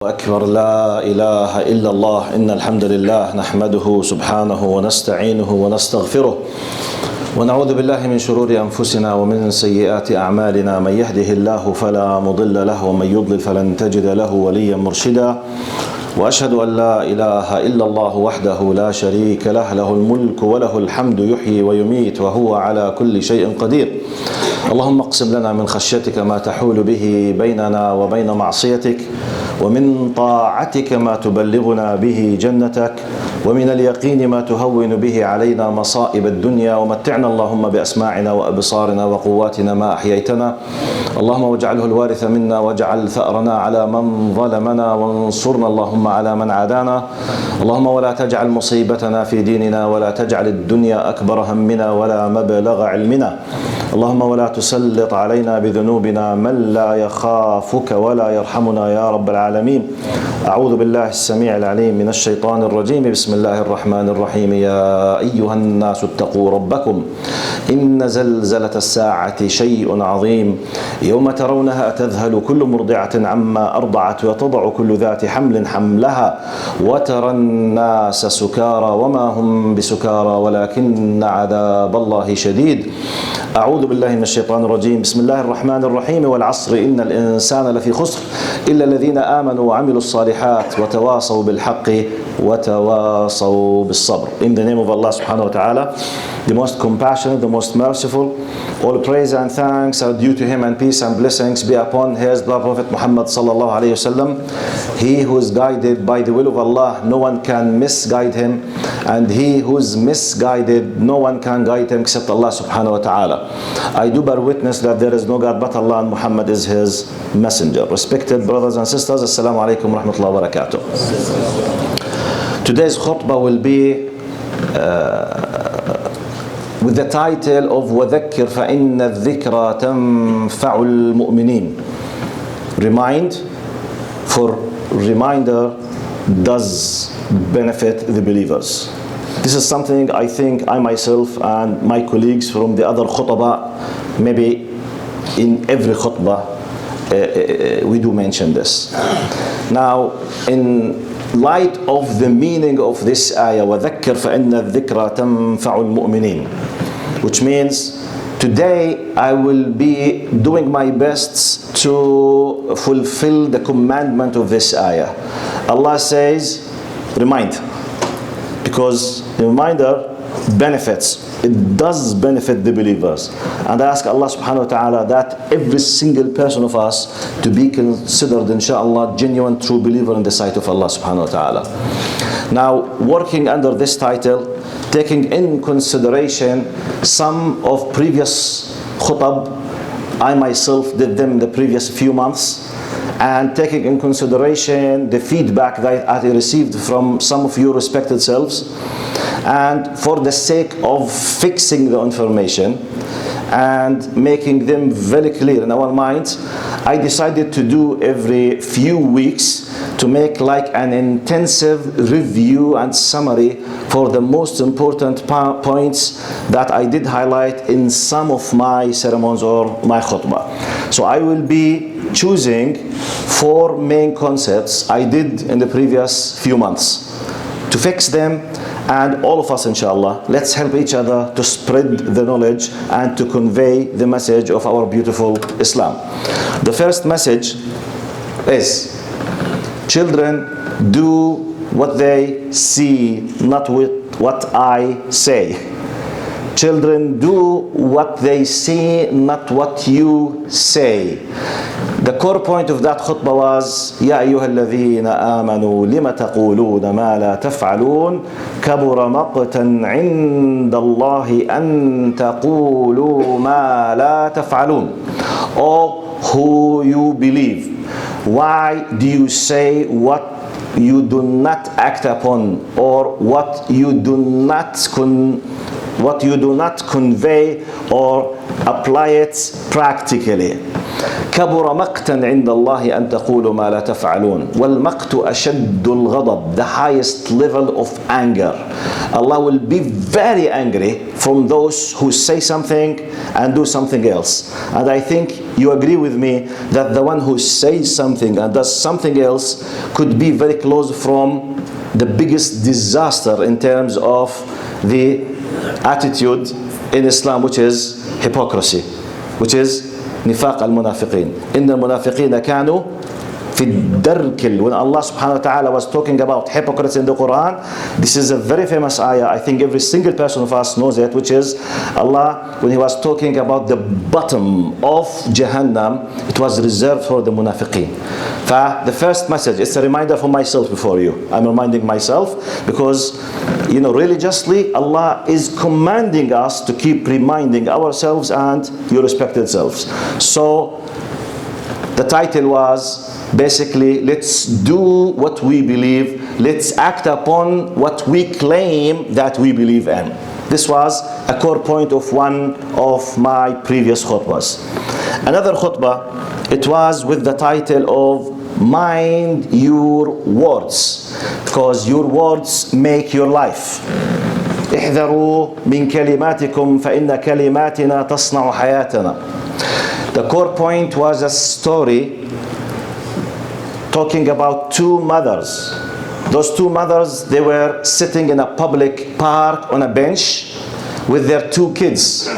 أكبر لا إله إلا الله إن الحمد لله نحمده سبحانه ونستعينه ونستغفره ونعوذ بالله من شرور أنفسنا ومن سيئات أعمالنا من يهده الله فلا مضل له ومن يضلل فلن تجد له وليا مرشدا وأشهد أن لا إله إلا الله وحده لا شريك له له الملك وله الحمد يحيي ويميت وهو على كل شيء قدير اللهم اقسم لنا من خشيتك ما تحول به بيننا وبين معصيتك ومن طاعتك ما تبلغنا به جنتك ومن اليقين ما تهون به علينا مصائب الدنيا ومتعنا اللهم بأسماعنا وأبصارنا وقواتنا ما أحييتنا اللهم واجعله الوارث منا واجعل ثأرنا على من ظلمنا وانصرنا اللهم على من عادانا اللهم ولا تجعل مصيبتنا في ديننا ولا تجعل الدنيا أكبر همنا ولا مبلغ علمنا اللهم ولا تسلط علينا بذنوبنا من لا يخافك ولا يرحمنا يا رب العالمين أعوذ بالله السميع العليم من الشيطان الرجيم بسم الله الرحمن الرحيم يا أيها الناس اتقوا ربكم إن زلزلة الساعة شيء عظيم يوم ترونها تذهل كل مرضعة عما أرضعت وتضع كل ذات حمل حملها وترى الناس سكارى وما هم بسكارى ولكن عذاب الله شديد أعوذ بالله من الشيطان الرجيم بسم الله الرحمن الرحيم والعصر إن الإنسان لفي خسر إلا الذين آمنوا وعملوا الصالحات وتواصوا بالحق وتواصوا بالصبر. In the name of Allah subhanahu wa ta'ala, the most compassionate, the most merciful, all praise and thanks are due to him and peace and blessings be upon his beloved Prophet Muhammad sallallahu alayhi wasallam. He who is guided by the will of Allah, no one can misguide him, and he who is misguided, no one can guide him except Allah subhanahu wa ta'ala. I do bear witness that there is no God but Allah and Muhammad is his messenger. Respected brothers and sisters, Assalamu alaikum wa rahmatullahi wa barakatuh. Today's khutbah will be with the title of وَذَكِّرْ فَإِنَّ الذِّكْرَى تَنْفَعُ الْمُؤْمِنِينَ. Remind, for reminder does benefit the believers. This is something I think I myself and my colleagues from the other khutbah, maybe in every khutbah, we do mention this. Now, in light of the meaning of this ayah, وَذَكِّرْ فَإِنَّ الذِّكْرَى تَنْفَعُ الْمُؤْمِنِينَ, which means today I will be doing my best to fulfill the commandment of this ayah. Allah says, remind, because the reminder benefits. It does benefit the believers. And I ask Allah subhanahu wa ta'ala that every single person of us to be considered, inshaAllah, genuine true believer in the sight of Allah subhanahu wa ta'ala. Now, working under this title, taking in consideration some of previous khutab, I myself did them in the previous few months, and taking in consideration the feedback that I received from some of your respected selves, and for the sake of fixing the information and making them very clear in our minds, I decided to do every few weeks to make like an intensive review and summary for the most important points that I did highlight in some of my sermons or my khutbah. So I will be choosing 4 main concepts I did in the previous few months to fix them, and all of us, inshallah, let's help each other to spread the knowledge and to convey the message of our beautiful Islam. The first message is, children do what they see, not what I say. Children do what they see, not what you say. The core point of that khutbah was يا أيها الذين آمنوا لم تقولون ما لا تفعلون كبر مقتا عند الله أن تقولوا ما لا تفعلون. O who you believe, why do you say what you do not act upon, or what you do not what you do not convey or apply it practically. كبر مقتا عند الله أن تقولوا ما لا تفعلون والمقت أشد الغضب, the highest level of anger. Allah will be very angry from those who say something and do something else. And I think you agree with me that the one who says something and does something else could be very close from the biggest disaster in terms of the attitude in Islam, which is hypocrisy, which is نفاق المنافقين. إن المنافقين كانوا في الدرك. When Allah subhanahu wa ta'ala was talking about hypocrites in the Quran, this is a very famous ayah. I think every single person of us knows it, which is Allah, when he was talking about the bottom of Jahannam, it was reserved for the munafiqeen. The first message, it's a reminder for myself before you. I'm reminding myself because, religiously, Allah is commanding us to keep reminding ourselves and your respected selves. So, the title was basically, let's do what we believe, let's act upon what we claim that we believe in. This was a core point of one of my previous khutbahs. Another khutbah, it was with the title of Mind Your Words, because your words make your life. احذروا من كلماتكم فإن كلماتنا تصنع حياتنا. The core point was a story talking about two mothers. Those two mothers, they were sitting in a public park on a bench with their two kids.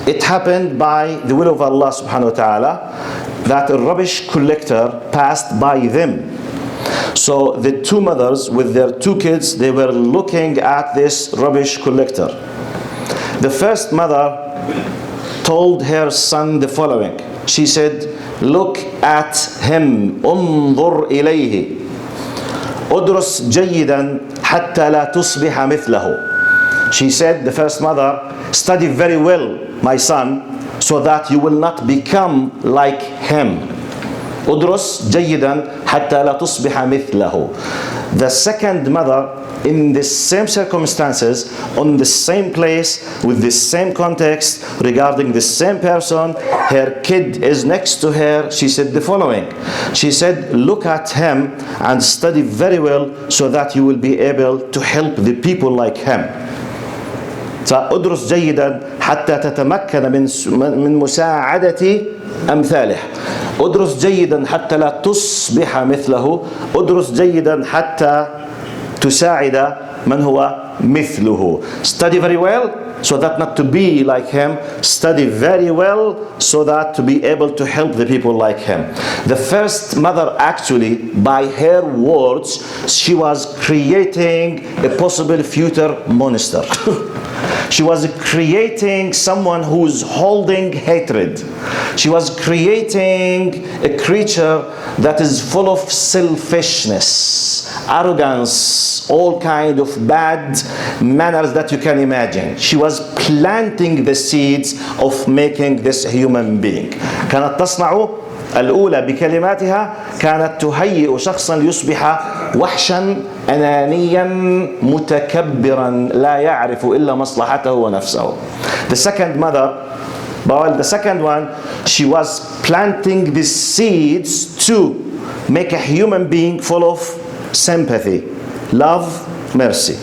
It happened by the will of Allah subhanahu wa ta'ala that a rubbish collector passed by them. So the two mothers with their two kids, they were looking at this rubbish collector. The first mother told her son the following. She said, look at him, انظر إليه, ادرس جيدا حتى لا تصبح مثله. She said, the first mother, study very well, my son, so that you will not become like him. ادرس جيدا حتى لا تصبح مثله. The second mother, in the same circumstances, on the same place, with the same context, regarding the same person, her kid is next to her, she said the following. She said, look at him and study very well so that you will be able to help the people like him. فأدرس جيدا حتى تتمكن من مساعدة أمثاله. أدرس جيدا حتى لا تصبح مثله. أدرس جيدا حتى تساعد من هو مثله. Study very well so that not to be like him. Study very well so that to be able to help the people like him. The first mother, actually, by her words, she was creating a possible future monster. She was creating someone who's holding hatred. She was creating a creature that is full of selfishness, arrogance, all kind of bad manners that you can imagine. She was planting the seeds of making this human being. كانت تصنع الأولى بكلماتها، كانت تهيئ شخصا ليصبح وحشا أنانيا متكبرا لا يعرف إلا مصلحته ونفسه. The second mother, well, the second one, she was planting the seeds to make a human being full of sympathy, love, mercy.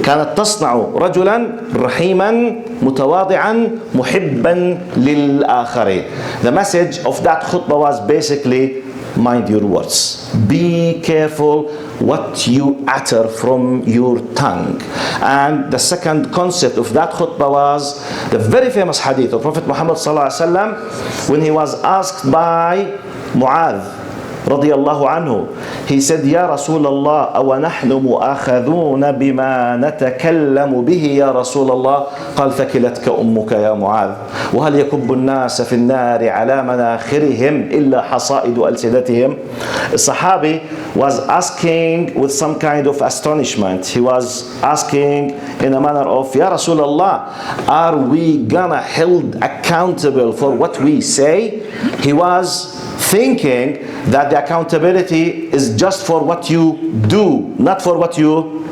كانت تصنع رجلا رحيما متواضعا محبا للآخرين. The message of that khutbah was basically, mind your words. Be careful what you utter from your tongue. And the second concept of that khutbah was the very famous hadith of Prophet Muhammad sallallahu alaihi wasallam when he was asked by Mu'adh رضي الله عنه. He said, يا رسول الله أو نحن مؤاخذون بما نتكلم به يا رسول الله. قال ثكلتك أمك يا معاذ وهل يكب الناس في النار على مناخرهم إلا حصائد ألسنتهم. The Sahabi was asking with some kind of astonishment. He was asking in a manner of, يا رسول الله, are we gonna held accountable for what we say? He was thinking that the accountability is just for what you do, not for what you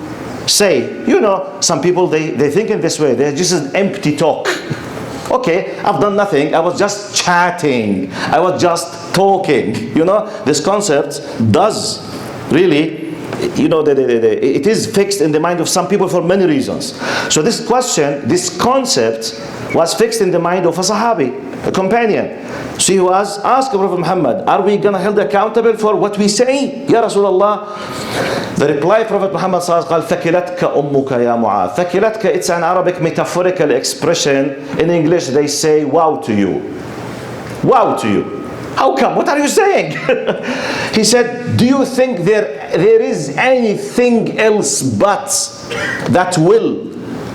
say, you know, some people, they think in this way. They're just an empty talk. Okay, I've done nothing. I was just chatting. I was just talking. You know, this concept does really, you know, it is fixed in the mind of some people for many reasons. So this question, this concept was fixed in the mind of a Sahabi, a companion. So he was asking Prophet Muhammad, are we going to hold accountable for what we say? Ya Rasulullah. The reply Prophet Muhammad says, قال ثكلتك أمك يا معاذ. ثكلتك, it's an Arabic metaphorical expression. In English they say wow to you. Wow to you. How come? What are you saying? He said, do you think there is anything else but that will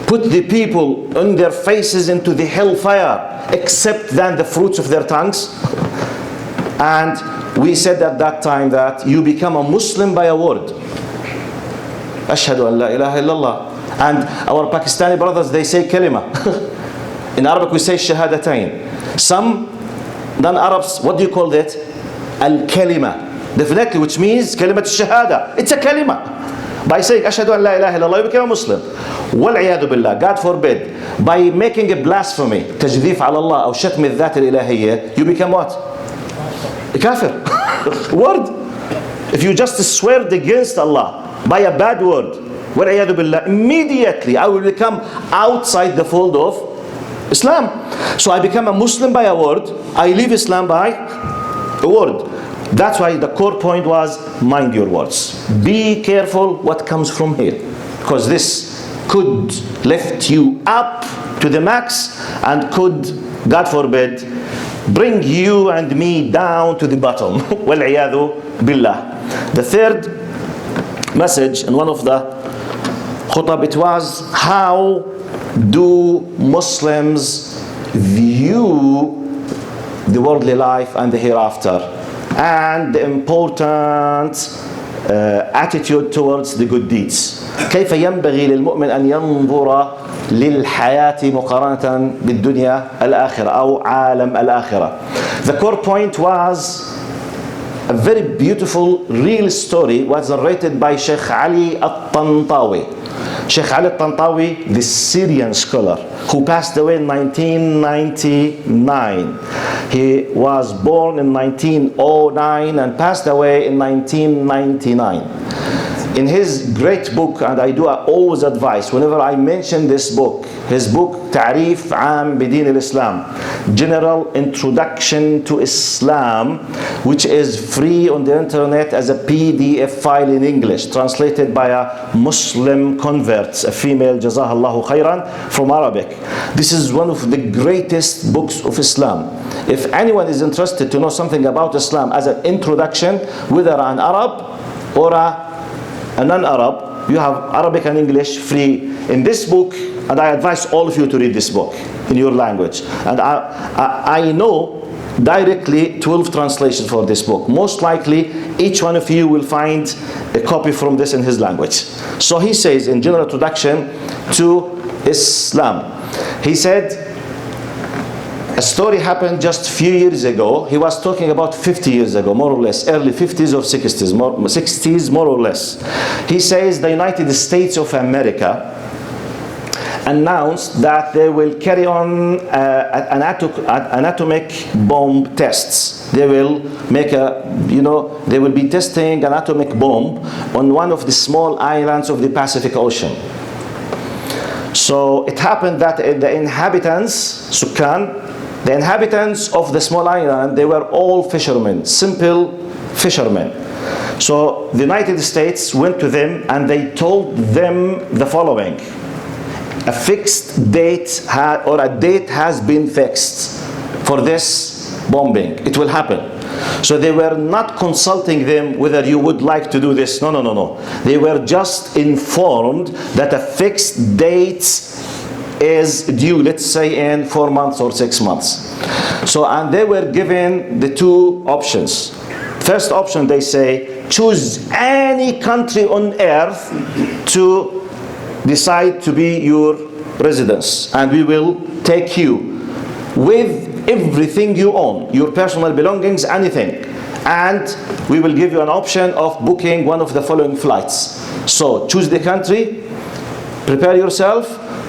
put the people on their faces into the hellfire except than the fruits of their tongues? And we said at that time that you become a Muslim by a word. Ashhadu an la ilaha illallah. And our Pakistani brothers, they say kalima. In Arabic we say shahadatain. Some non-Arabs, what do you call that? Al-kalima. Definitely, which means kalimat shahada. It's a kalima. By saying ashhadu an la ilaha illallah, you become a Muslim. Wal-iyadu billah, God forbid. By making a blasphemy, tajdif ala Allah, or shatm al-dhat al-ilahiyya, you become what? A kafir. Word. If you just swear against Allah by a bad word, wal-iyadu billah, immediately I will become outside the fold of Islam. So I become a Muslim by a word, I leave Islam by a word. That's why the core point was, mind your words. Be careful what comes from here, because this could lift you up to the max and could, God forbid, bring you and me down to the bottom. Wal-iyadu billah. The third message in one of the khutab, it was, how do Muslims view the worldly life and the hereafter, and the important attitude towards the good deeds. كيف ينبغي للمؤمن أن ينظر للحياة مقارنة بالدنيا الآخرة أو عالم الآخرة. The core point was a very beautiful real story, was narrated by Sheikh Ali al-Tantawi. Sheikh Ali al-Tantawi, the Syrian scholar who passed away in 1999. He was born in 1909 and passed away in 1999. In his great book, and I always advise whenever I mention this book, his book Ta'rif Am Bidin al-Islam, General Introduction to Islam, which is free on the internet as a PDF file in English, translated by a Muslim convert, a female, Jazahallahu khairan, from Arabic. This is one of the greatest books of Islam. If anyone is interested to know something about Islam as an introduction, whether an Arab or a non-Arab, you have Arabic and English free in this book, and I advise all of you to read this book in your language. And I know directly 12 translations for this book. Most likely each one of you will find a copy from this in his language. So he says in general introduction to Islam, he said, a story happened just a few years ago. He was talking about 50 years ago, more or less, early 50s or 60s, 60s more or less. He says the United States of America announced that they will carry on an atomic bomb tests. They will make they will be testing an atomic bomb on one of the small islands of the Pacific Ocean. So it happened that the inhabitants, Sukkan, the inhabitants of the small island, they were all fishermen, simple fishermen. So the United States went to them and they told them the following: a fixed date or a date has been fixed for this bombing. It will happen. So they were not consulting them whether you would like to do this. No. They were just informed that a fixed date is due, let's say in 4 months or 6 months. So, and they were given the two options. First option, they say, choose any country on earth to decide to be your residence, and we will take you with everything you own, your personal belongings, anything, and we will give you an option of booking one of the following flights. So choose the country, prepare yourself.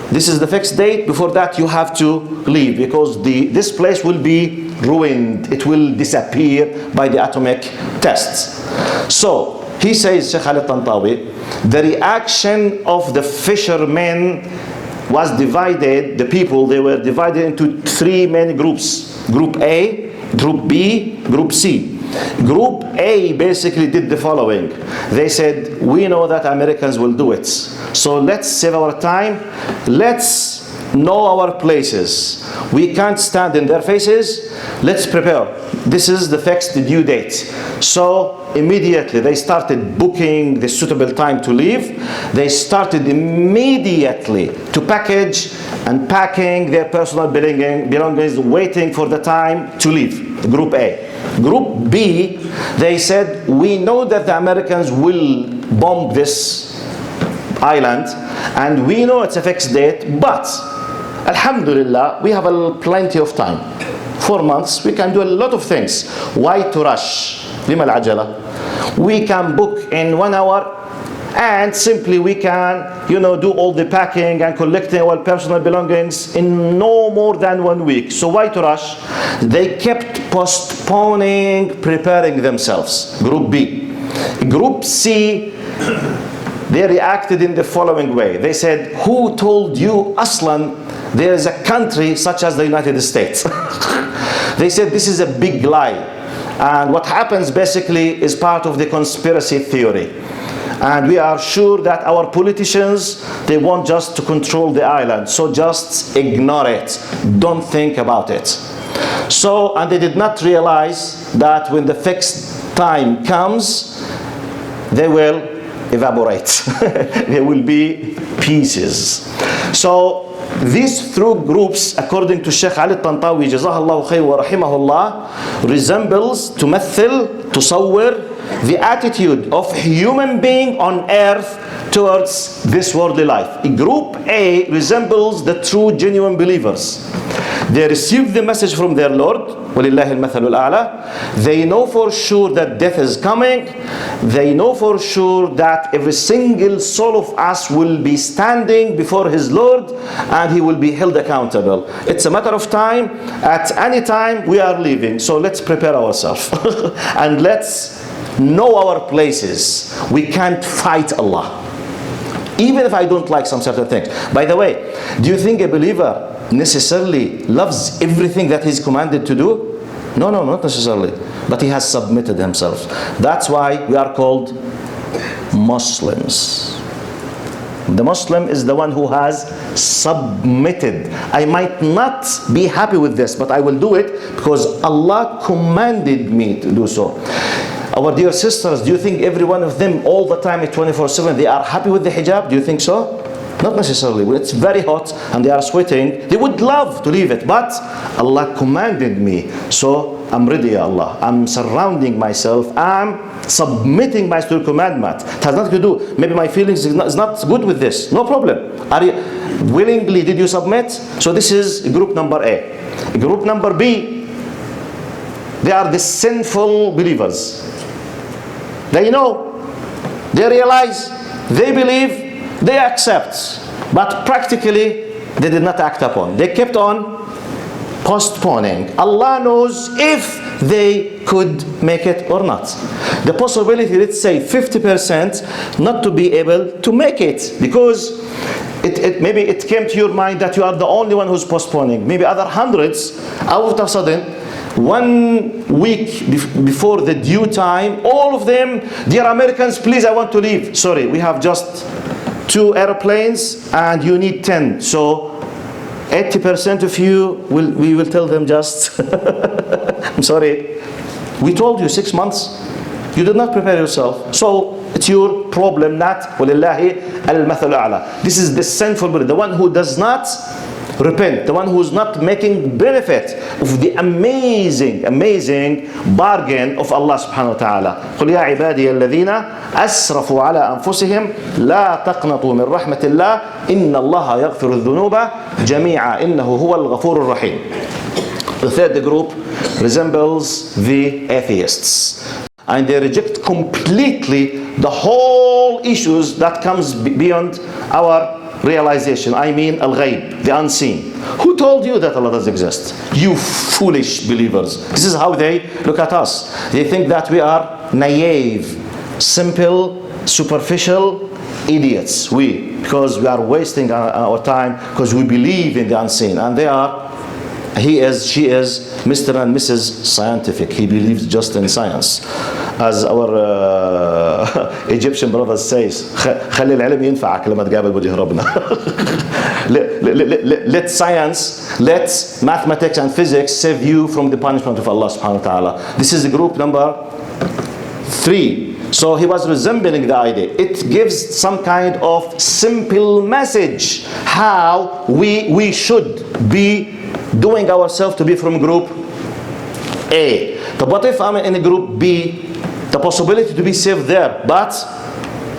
This is the fixed date. Before that, you have to leave because this place will be ruined. It will disappear by the atomic tests. So he says, Sheikh Ali Tantawi, the reaction of the fishermen was divided. The people, they were divided into three main groups: Group A, Group B, Group C. Group A basically did the following. They said, we know that Americans will do it, so let's save our time. Let's know our places. We can't stand in their faces. Let's prepare. This is the fixed due date. So immediately they started booking the suitable time to leave. They started immediately to package and packing their personal belongings, waiting for the time to leave. Group A. Group B, they said, we know that the Americans will bomb this island, and we know it's a fixed date, but Alhamdulillah, we have plenty of time. 4 months, we can do a lot of things. Why to rush? لما العجلة? We can book in 1 hour, and simply we can, do all the packing and collecting our personal belongings in no more than 1 week. So why to rush? They kept postponing preparing themselves. Group B. Group C, they reacted in the following way. They said, who told you Aslan there is a country such as the United States? They said this is a big lie, and what happens basically is part of the conspiracy theory. And we are sure that our politicians, they want just to control the island, so just ignore it. Don't think about it. So, and they did not realize that when the fixed time comes, they will evaporate. There will be pieces. So these three groups, according to Sheikh Ali Tantawi, Jazahullah Khair wa Rahimahullah, resembles, تصور the attitude of human being on earth towards this worldly life. Group A resembles the true, genuine believers. They receive the message from their Lord. وَلِلَّهِ الْمَثَلُ الْأَعْلَى. They know for sure that death is coming. They know for sure that every single soul of us will be standing before his Lord, and he will be held accountable. It's a matter of time. At any time we are leaving. So let's prepare ourselves and let's know our places. We can't fight Allah, even if I don't like some certain things. By the way, do you think a believer necessarily loves everything that he's commanded to do? No, not necessarily. But he has submitted himself. That's why we are called Muslims. The Muslim is the one who has submitted. I might not be happy with this, but I will do it because Allah commanded me to do so. Our dear sisters, do you think every one of them all the time at 24/7 they are happy with the hijab? Do you think so? Not necessarily. When it's very hot and they are sweating, they would love to leave it, but Allah commanded me, so I'm ready, Ya Allah. I'm surrounding myself. I'm submitting myself to the commandment. It has nothing to do. Maybe my feelings is not good with this. No problem. Are you willingly? Did you submit? So this is group number A. Group number B, they are the sinful believers. They know, they realize, they believe, they accept, but practically they did not act upon. They kept on postponing. Allah knows if they could make it or not. The possibility, let's say 50%, not to be able to make it, because maybe it came to your mind that you are the only one who's postponing. Maybe other hundreds, all of a sudden, 1 week before the due time, all of them, dear Americans, please, I want to leave. Sorry, we have just 2 airplanes and you need 10. So 80% of you, we will tell them just, I'm sorry, we told you 6 months. You did not prepare yourself. So it's your problem, not وَلِلَّهِ الْمَثَلُ الْأَعْلَى. This is the sinful believer, the one who does not repent, the one who is not making benefit of the amazing bargain of Allah subhanahu wa ta'ala. قُلْ يَا عِبَادِيَ الَّذِينَ أَسْرَفُوا عَلَىٰ أَنفُسِهِمْ لَا تَقْنَطُوا مِنْ رَحْمَةِ اللَّهِ إِنَّ اللَّهَ يَغْفِرُ الذُّنُوبَ جَمِيعًا إِنَّهُ هُوَ الْغَفُورُ الرَّحِيمُ. The third group resembles the atheists, and they reject completely the whole issues that comes beyond our realization. I mean al-ghayb, the unseen. Who told you that Allah does exist? You foolish believers. This is how they look at us. They think that we are naive, simple, superficial idiots. Because we are wasting our time because we believe in the unseen. And she is Mr. and Mrs. Scientific. He believes just in science. As our Egyptian brothers says, خلي العلم ينفعك لما تقابل وجه ربنا. Let science, let mathematics and physics save you from the punishment of Allah subhanahu wa ta'ala. This is the group number 3. So he was resembling the idea. It gives some kind of simple message how we should be doing ourselves to be from group A. But what if I'm in a group B? The possibility to be saved there, but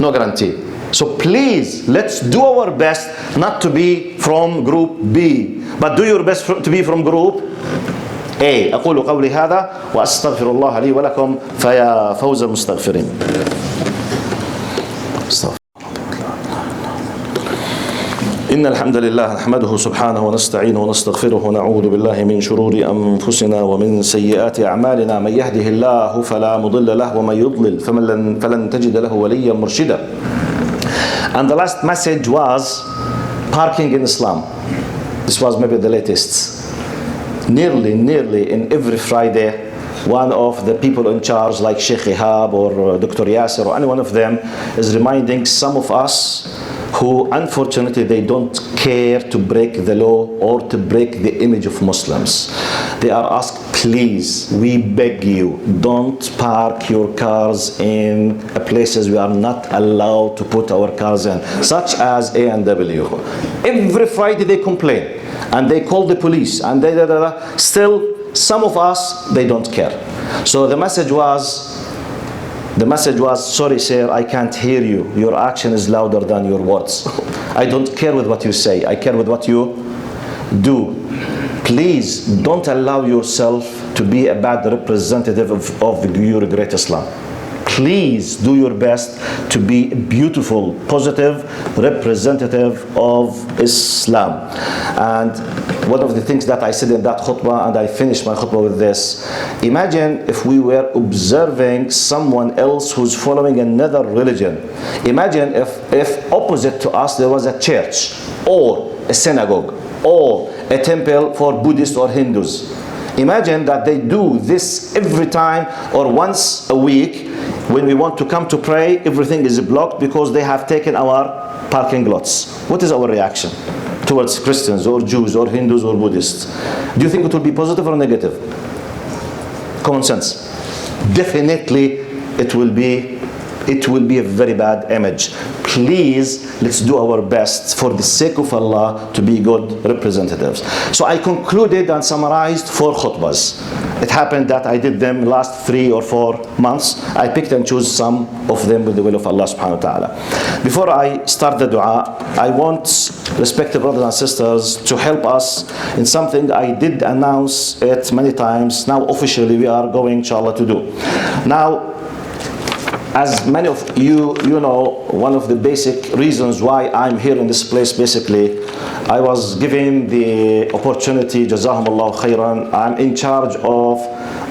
no guarantee. So please, let's do our best not to be from group B, but do your best to be from group A. أقول قولي هذا وأستغفر الله لي ولكم فيا فوز المستغفرين. إن الحمد لله نحمده سبحانه ونستعينه ونستغفره ونعوذ بالله من شرور أنفسنا ومن سيئات أعمالنا من يهده الله فلا مضل له ومن يضلل فلن تجد له وليا مرشدا. And the last message was parking in Islam. This was maybe the latest. Nearly in every Friday, one of the people in charge like Sheikh Ihab or Dr. Yasser or any one of them is reminding some of us who unfortunately they don't care to break the law or to break the image of Muslims. They are asked, please, we beg you, don't park your cars in places we are not allowed to put our cars in, such as A&W. Every Friday they complain and they call the police and still some of us, they don't care. So the message was, sorry sir, I can't hear you. Your action is louder than your words. I don't care with what you say. I care with what you do. Please don't allow yourself to be a bad representative of your great Islam. Please do your best to be a beautiful, positive representative of Islam. And one of the things that I said in that khutbah, and I finished my khutbah with this, imagine if we were observing someone else who's following another religion. Imagine if opposite to us there was a church or a synagogue or a temple for Buddhists or Hindus. Imagine that they do this every time or once a week. When we want to come to pray, everything is blocked because they have taken our parking lots. What is our reaction towards Christians or Jews or Hindus or Buddhists? Do you think it will be positive or negative? Common sense. Definitely it will be a very bad image. Please, let's do our best for the sake of Allah to be good representatives. So I concluded and summarized 4 khutbahs. It happened that I did them last 3 or 4 months. I picked and chose some of them with the will of Allah subhanahu wa ta'ala. Before I start the dua, I want respected brothers and sisters to help us in something I did announce it many times. Now officially we are going inshallah to do. Now, as many of you know, one of the basic reasons why I'm here in this place, basically, I was given the opportunity, Jazahumullah khairan, I'm in charge of,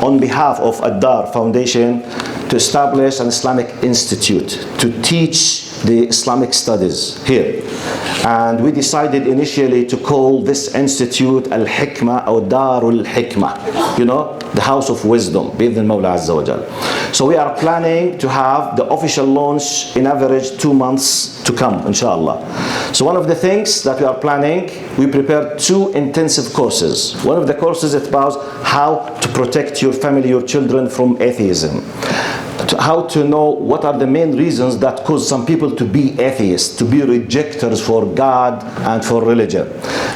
on behalf of Dar Foundation, to establish an Islamic institute to teach the Islamic studies here. And we decided initially to call this institute Al-Hikmah or Darul Hikmah, you know, the house of wisdom, بإذن Mawla Azza wa Jal. So we are planning to have the official launch in average 2 months to come, inshallah. So one of the things that we are planning, we prepared 2 intensive courses. One of the courses is about how to protect your family, your children from atheism. How to know what are the main reasons that cause some people to be atheists, to be rejectors for God and for religion.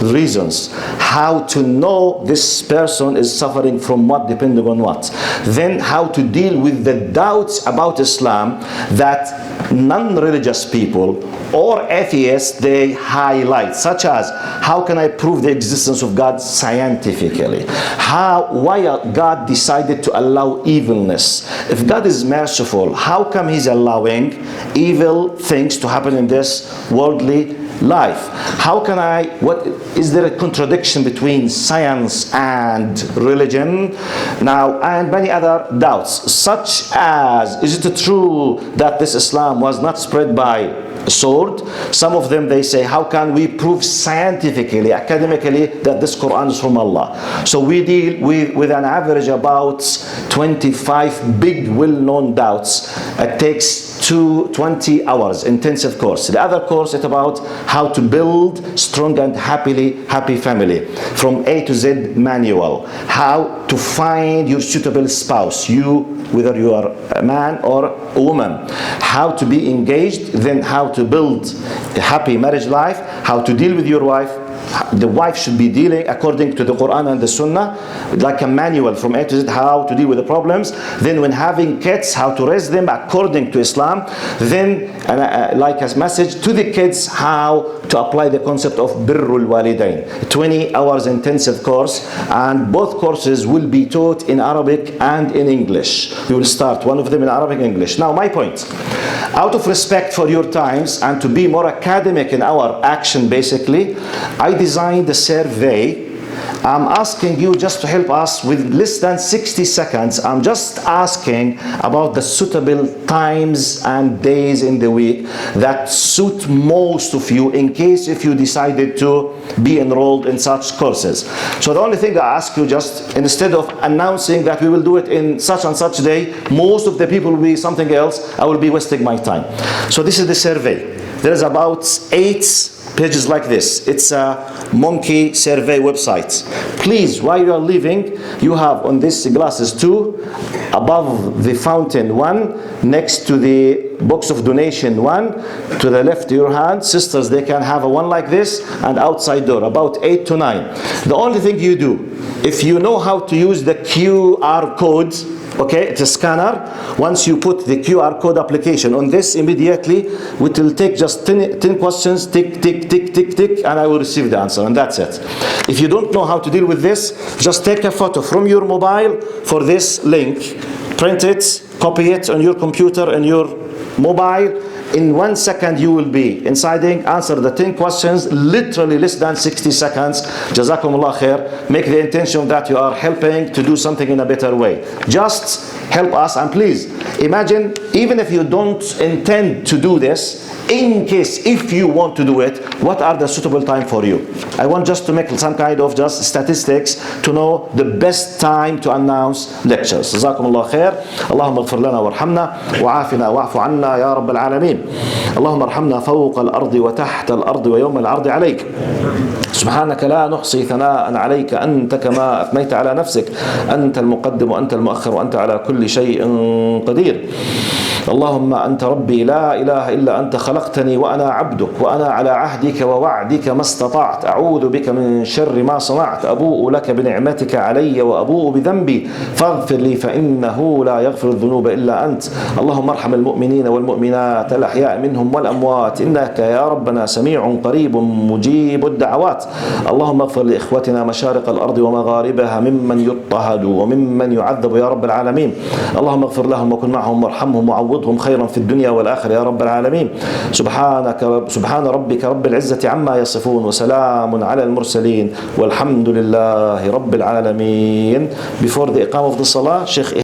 Reasons. How to know this person is suffering from what, depending on what. Then how to deal with the doubts about Islam that non-religious people or atheists they highlight, such as how can I prove the existence of God scientifically? Why God decided to allow evilness? If God is merciful, how come He's allowing evil things to happen in this worldly life. How can what is there a contradiction between science and religion? Now, and many other doubts, such as, is it true that this Islam was not spread by a sword? Some of them, they say, how can we prove scientifically, academically, that this Quran is from Allah? So we deal with an average about 25 big well-known doubts. It takes 20 hours intensive course. The other course is about how to build strong and happy family, from A to Z manual. How to find your suitable spouse, whether you are a man or a woman. How to be engaged, then how to build a happy marriage life, how to deal with your wife. The wife should be dealing according to the Quran and the Sunnah, like a manual from A to Z, how to deal with the problems. Then when having kids, how to raise them according to Islam. Then like a message to the kids, how to apply the concept of birrul walidain. 20 hours intensive course, and both courses will be taught in Arabic and in English. We will start one of them in Arabic and English. Now my point, out of respect for your times and to be more academic in our action, basically, I designed a survey. I'm asking you just to help us with less than 60 seconds. I'm just asking about the suitable times and days in the week that suit most of you, in case if you decided to be enrolled in such courses. So the only thing I ask you, just instead of announcing that we will do it in such and such day, most of the people will be something else, I will be wasting my time. So this is the survey. There is about 8 pages like this. It's a monkey survey website. Please, while you are leaving, you have on this glasses 2, above the fountain 1, next to the box of donation 1, to the left of your hand. Sisters, they can have a one like this, and outside door about 8 to 9. The only thing you do, if you know how to use the QR code, okay, it's a scanner. Once you put the QR code application on this, immediately it will take just 10 questions, tick, tick, tick, tick, tick, and I will receive the answer, and that's it. If you don't know how to deal with this, just take a photo from your mobile for this link, print it, copy it on your computer and your mobile. In 1 second you will be insiding, answer the 10 questions, literally less than 60 seconds. Jazakumullah khair. Make the intention that you are helping to do something in a better way. Just help us, and please imagine, even if you don't intend to do this, in case if you want to do it, what are the suitable time for you? I want just to make some kind of just statistics to know the best time to announce lectures. Jazakumullah khair. Allahumma ighfir lana warhamna wa'afina wa'fu anna ya rabbal alamin. اللهم ارحمنا فوق الأرض وتحت الأرض ويوم العرض عليك. سبحانك لا نحصي ثناء عليك أنت كما أثنيت على نفسك. أنت المقدم وأنت المؤخر وأنت على كل شيء قدير. اللهم أنت ربي لا إله إلا أنت، خلقتني وأنا عبدك وأنا على عهدك ووعدك ما استطعت، أعوذ بك من شر ما صنعت، أبوء لك بنعمتك علي وأبوء بذنبي فاغفر لي فإنه لا يغفر الذنوب إلا أنت. اللهم ارحم المؤمنين والمؤمنات الأحياء منهم والأموات، إنك يا ربنا سميع قريب مجيب الدعوات. اللهم اغفر لإخوتنا مشارق الأرض ومغاربها ممن يضطهد وممن يعذب يا رب العالمين. اللهم اغفر لهم وكن معهم وارحمهم وعوضهم خيرا في الدنيا والآخرة يا رب العالمين. سبحان ربك رب العزة عما يصفون وسلام على المرسلين والحمد لله رب العالمين. Before the Iqam of the Salah, Sheikh